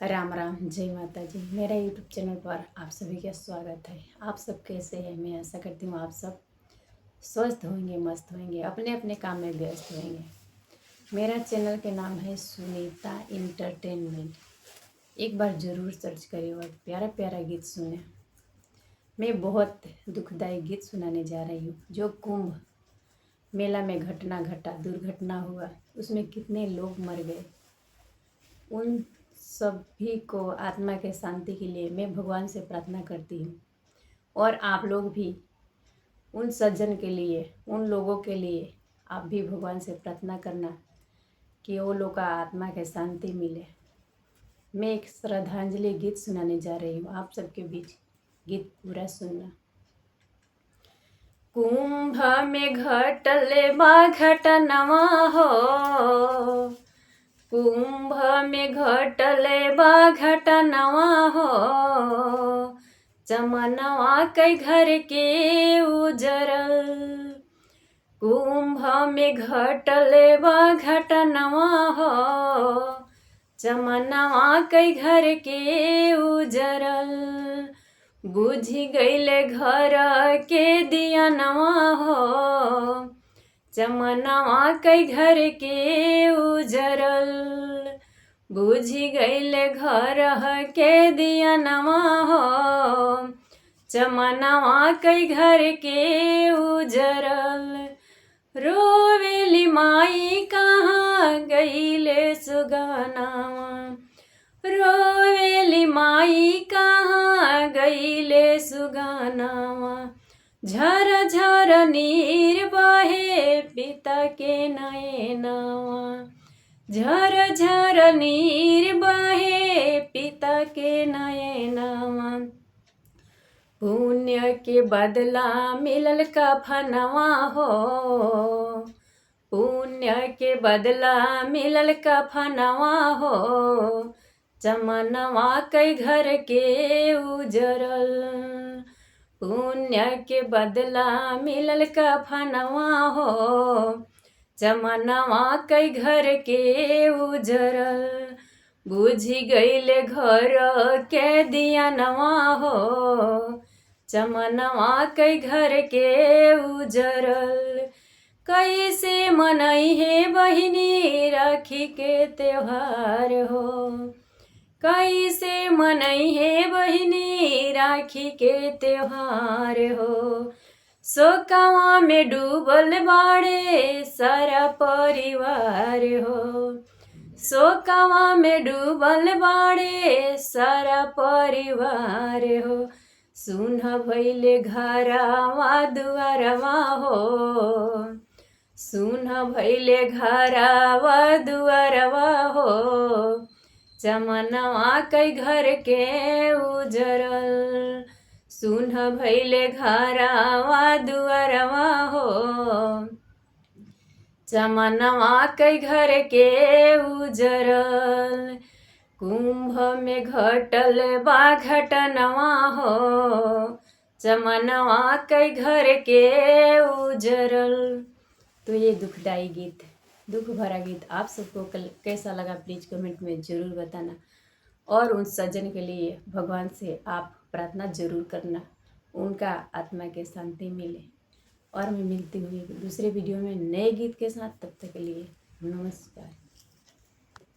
राम राम, जय माता जी। मेरा यूट्यूब चैनल पर आप सभी का स्वागत है। आप सब कैसे हैं? मैं आशा करती हूँ आप सब स्वस्थ होंगे, मस्त होंगे, अपने अपने काम में व्यस्त होंगे। मेरा चैनल के नाम है सुनीता इंटरटेनमेंट। एक बार ज़रूर सर्च करिए और प्यारा प्यारा गीत सुने। मैं बहुत दुखदायी गीत सुनाने जा रही हूँ। जो कुंभ मेला में घटना घटा, दुर्घटना हुआ, उसमें कितने लोग मर गए, उन सभी को आत्मा के शांति के लिए मैं भगवान से प्रार्थना करती हूँ। और आप लोग भी उन सज्जन के लिए, उन लोगों के लिए आप भी भगवान से प्रार्थना करना कि वो लोग का आत्मा के शांति मिले। मैं एक श्रद्धांजलि गीत सुनाने जा रही हूँ आप सबके बीच। गीत पूरा सुनना। कुंभ में घटले बा घटनवा हो, कुंभ में घटले बा घटनवा हो, चमनवा कई घर के उजरल। कुंभ में घटले बा घटनवा हो, चमनवा कई घर के उजरल। बुझी गईले घर के दियनवा हो, चमनवा कई घर के उजरल। बुझी गईले घर के दियनवा हो, चमनवा कई घर के उजरल। रोवेली माई कहाँ गईले सुगनावा, रोवेली माई कहाँ गईले सुगनावा। झर झर नीर बहे पिता के नयनवा, झर झर नीर बहे पिता के नयनवा। पुण्य के बदला मिलल कफनवा हो, पुण्य के बदला मिलल कफनवा हो, चमनवा कई घर के उजरल। पुण्य के बदला मिलल कफनवा हो, चमनवा कई घर के उजरल। बुझी गईले घर के दियनवा हो, चमनवा कई घर के उजरल। कैसे मनई है बहिनी राखी के त्योहार हो, कैसे मनई है बहिनी राखी के त्योहार हो। शोकवा में डूबल बाड़े सारा परिवार हो, शोकवा में डूबल बाड़े सारा परिवार हो। सुन भइले घरवा दुआरवा हो, सुन भइले घरवा दुआरवा हो, चमनवा कई घर के उजरल। सुन भइले घरवा दुआरवा हो, चमनवा कई घर के उजरल। कुंभ में घटल बा घटनवा हो, चमनवा कई घर के उजरल। तो ये दुखदाई गीत, दुख भरा गीत आप सबको कैसा लगा प्लीज़ कमेंट में ज़रूर बताना। और उन सज्जन के लिए भगवान से आप प्रार्थना ज़रूर करना, उनका आत्मा के शांति मिले। और मैं मिलती हुई दूसरे वीडियो में नए गीत के साथ। तब तक के लिए नमस्कार।